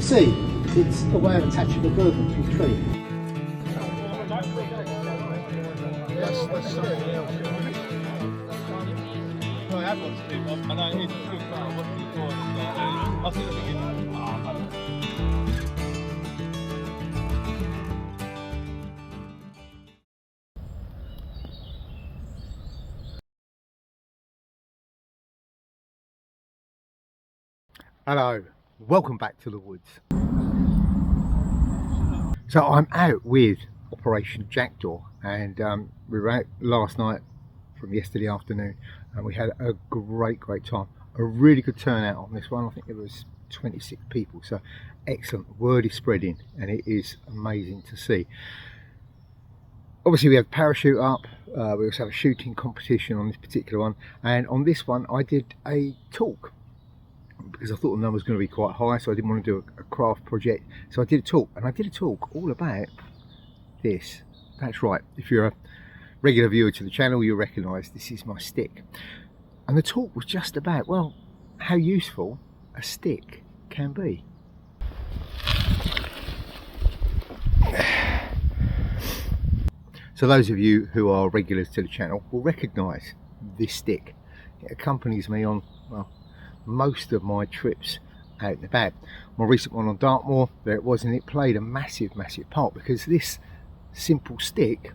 see, it's a way of attaching a girdle to a tree. That's something else. No, I have got to do. I know it is good, but I wasn't before. I think at the beginning. Hello, welcome back to the woods. So I'm out with Operation Jackdaw, and we were out last night from yesterday afternoon, and we had a great time. A really good turnout on this one. I think it was 26 people, so excellent. Word is spreading and it is amazing to see. Obviously we have parachute up, we also have a shooting competition on this particular one, and on this one I did a talk because I thought the number was going to be quite high, so I didn't want to do a craft project. So I did a talk, and I did a talk all about this. That's right, if you're a regular viewer to the channel, you'll recognise this is my stick. And the talk was just about, well, how useful a stick can be. So those of you who are regulars to the channel will recognise this stick. It accompanies me on, well, most of my trips out and about. My recent one on Dartmoor, there it was, and it played a massive part, because this simple stick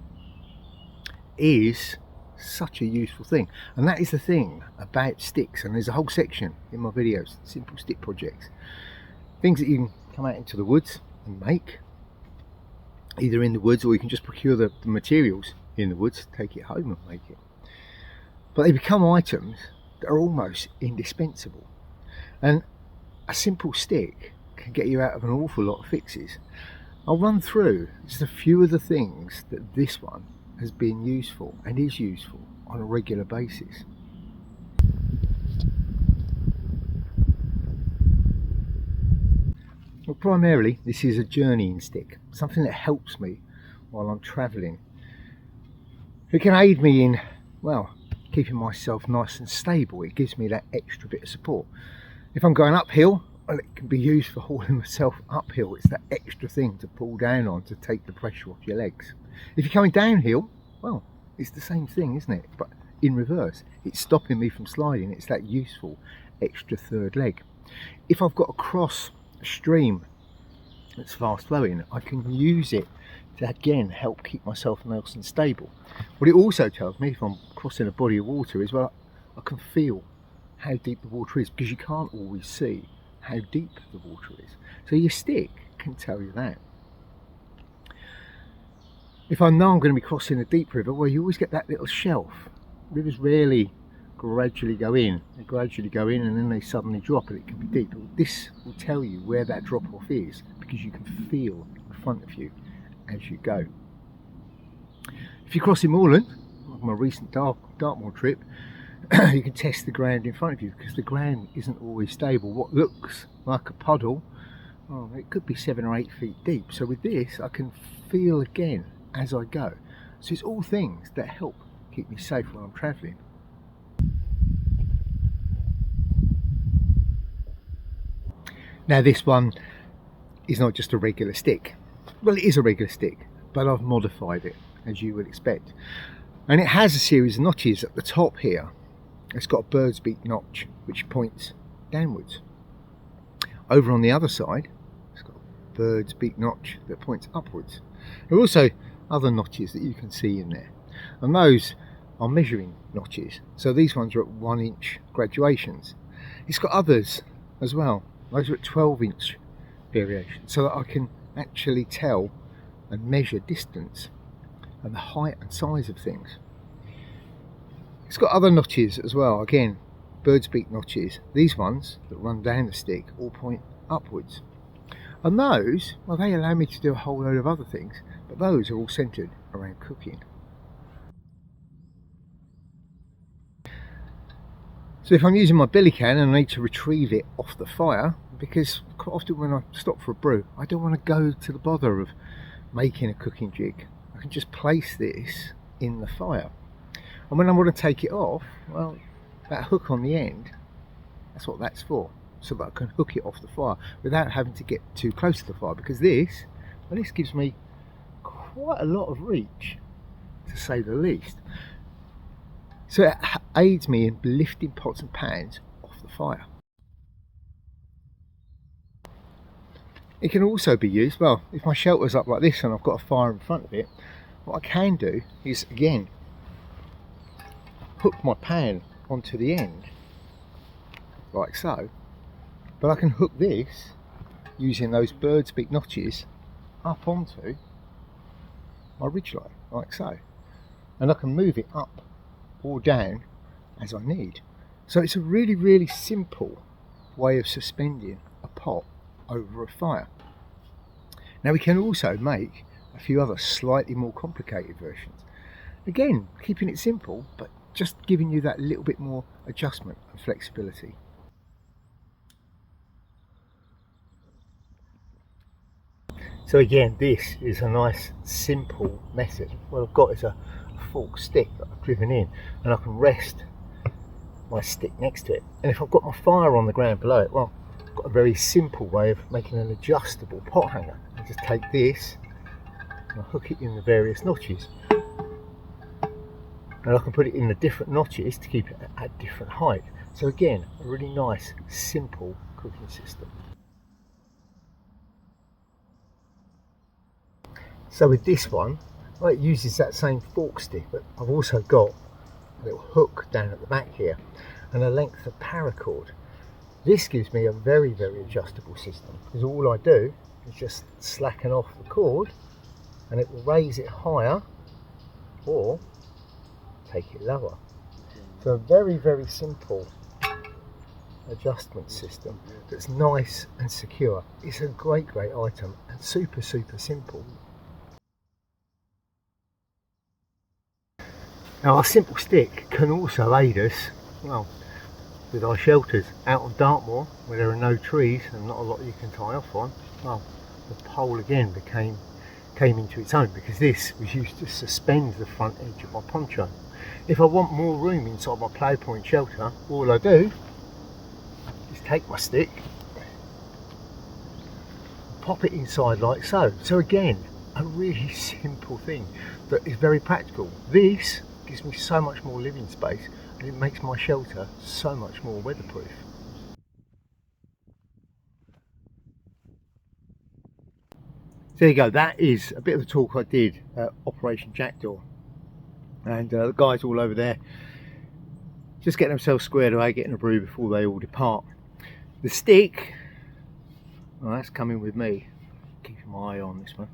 is such a useful thing. And that is the thing about sticks, and there's a whole section in my videos, simple stick projects, things that you can come out into the woods and make, either in the woods, or you can just procure the materials in the woods, take it home and make it. But they become items that are almost indispensable, and a simple stick can get you out of an awful lot of fixes. I'll run through just a few of the things that this one has been useful and is useful on a regular basis. Well, primarily this is a journeying stick, something that helps me while I'm travelling. It can aid me in, well, keeping myself nice and stable. It gives me that extra bit of support. If I'm going uphill, well, it can be used for hauling myself uphill. It's that extra thing to pull down on to take the pressure off your legs. If you're coming downhill, well, it's the same thing, isn't it? But in reverse, it's stopping me from sliding. It's that useful extra third leg. If I've got to cross a stream that's fast flowing, I can use it to again help keep myself nice and stable. What it also tells me, if I'm crossing a body of water, is, well, I can feel how deep the water is, because you can't always see how deep the water is. So your stick can tell you that. If I know I'm going to be crossing a deep river, well, you always get that little shelf. Rivers rarely gradually go in. They gradually go in and then they suddenly drop, and it can be deep. This will tell you where that drop off is, because you can feel in front of you as you go. If you're crossing moorland, like my recent Dartmoor trip, you can test the ground in front of you, because the ground isn't always stable. What looks like a puddle, oh, it could be 7 or 8 feet deep. So with this, I can feel again as I go. So it's all things that help keep me safe when I'm travelling. Now this one is not just a regular stick. Well, it is a regular stick, but I've modified it, as you would expect. And it has a series of notches at the top here. It's got a bird's beak notch which points downwards. Over on the other side, it's got a bird's beak notch that points upwards. There are also other notches that you can see in there, and those are measuring notches. So these ones are at 1-inch graduations. It's got others as well. Those are at 12-inch variations, so that I can actually tell and measure distance and the height and size of things. It's got other notches as well, again, bird's beak notches. These ones that run down the stick all point upwards. And those, well, they allow me to do a whole load of other things, but those are all centred around cooking. So if I'm using my billy can and I need to retrieve it off the fire, because quite often when I stop for a brew, I don't want to go to the bother of making a cooking jig. I can just place this in the fire. And when I want to take it off, well, that hook on the end, that's what that's for. so that I can hook it off the fire without having to get too close to the fire, because this gives me quite a lot of reach, to say the least. So it aids me in lifting pots and pans off the fire. It can also be used, well, if my shelter's up like this and I've got a fire in front of it, what I can do is, again, hook my pan onto the end, like so, but I can hook this using those bird's beak notches up onto my ridge line, like so, and I can move it up or down as I need. So it's a really, really simple way of suspending a pot over a fire. Now we can also make a few other slightly more complicated versions, again keeping it simple but just giving you that little bit more adjustment and flexibility. So again, this is a nice simple method. What I've got is a forked stick that I've driven in, and I can rest my stick next to it, and if I've got my fire on the ground below it, well, I've got a very simple way of making an adjustable pot hanger. I just take this and I hook it in the various notches, and I can put it in the different notches to keep it at different height. So again, a really nice simple cooking system. So with this one, well, it uses that same fork stick, but I've also got a little hook down at the back here and a length of paracord. This gives me a very, very adjustable system, because all I do is just slacken off the cord and it will raise it higher or take it lower. So a very, very simple adjustment system that's nice and secure. It's a great, great item and super, super simple. Now our simple stick can also aid us, well, with our shelters out on Dartmoor where there are no trees and not a lot you can tie off on. Well, the pole again came into its own, because this was used to suspend the front edge of my poncho. If I want more room inside my plough point shelter, all I do is take my stick, pop it inside like so. So again, a really simple thing that is very practical. This gives me so much more living space, and it makes my shelter so much more weatherproof. So there you go, that is a bit of the talk I did at Operation Jackdaw, and the guys all over there just getting themselves squared away, getting a brew before they all depart. The stick, well, that's coming with me, keeping my eye on this one,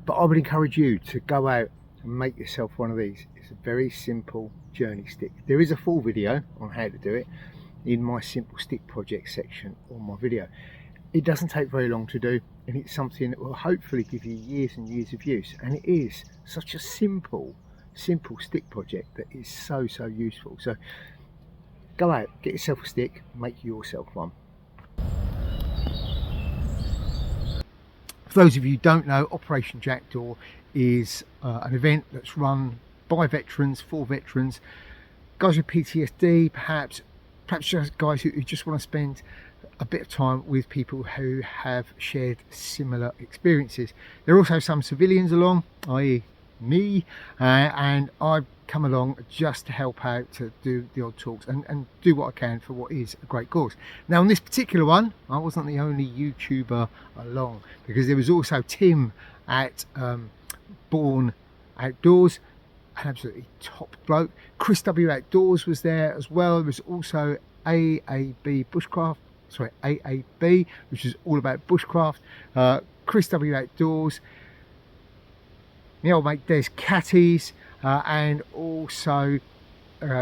but I would encourage you to go out and make yourself one of these. It's a very simple journey stick. There is a full video on how to do it in my simple stick project section on my video. It doesn't take very long to do, and it's something that will hopefully give you years and years of use, and it is such a simple stick project that is so useful. So go out, get yourself a stick, make yourself one. For those of you who don't know, Operation Jackdaw is an event that's run by veterans, for veterans, guys with PTSD, perhaps just guys who just want to spend a bit of time with people who have shared similar experiences. There are also some civilians along, i.e. me, and I've come along just to help out, to do the odd talks and do what I can for what is a great cause. Now on this particular one, I wasn't the only YouTuber along, because there was also Tim at Born Outdoors, an absolutely top bloke. Chris W Outdoors was there as well. There was also AAB, which is all about bushcraft. Chris W Outdoors, my old mate Des Catties, and also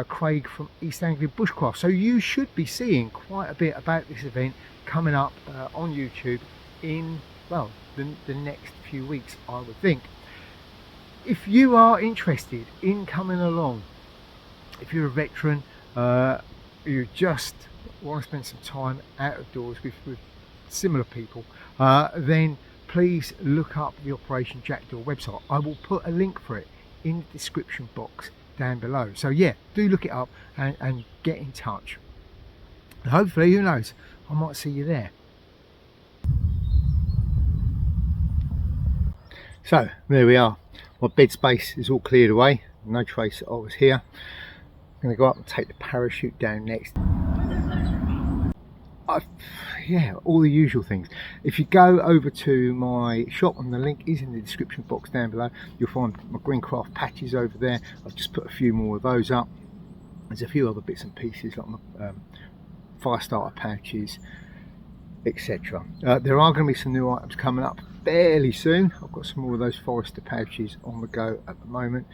Craig from East Anglia Bushcraft. So you should be seeing quite a bit about this event coming up on YouTube in, well, the next few weeks, I would think. If you are interested in coming along, if you're a veteran, you just want to spend some time out of doors with similar people, then please look up the Operation Jackdaw website. I will put a link for it in the description box down below. So yeah, do look it up and get in touch. And hopefully, who knows, I might see you there. So there we are, my bed space is all cleared away, no trace that I was here. I'm going to go up and take the parachute down next. Yeah, all the usual things. If you go over to my shop, and the link is in the description box down below, you'll find my Greencraft patches over there. I've just put a few more of those up. There's a few other bits and pieces like my fire starter pouches, etc. There are going to be some new items coming up fairly soon. I've got some more of those Forester pouches on the go at the moment,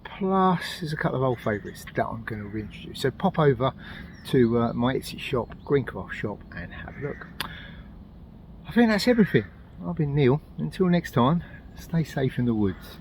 plus there's a couple of old favourites that I'm going to reintroduce. So pop over to my Etsy shop, Greencraft Shop, and have a look. I think that's everything. I've been Neil. Until next time, stay safe in the woods.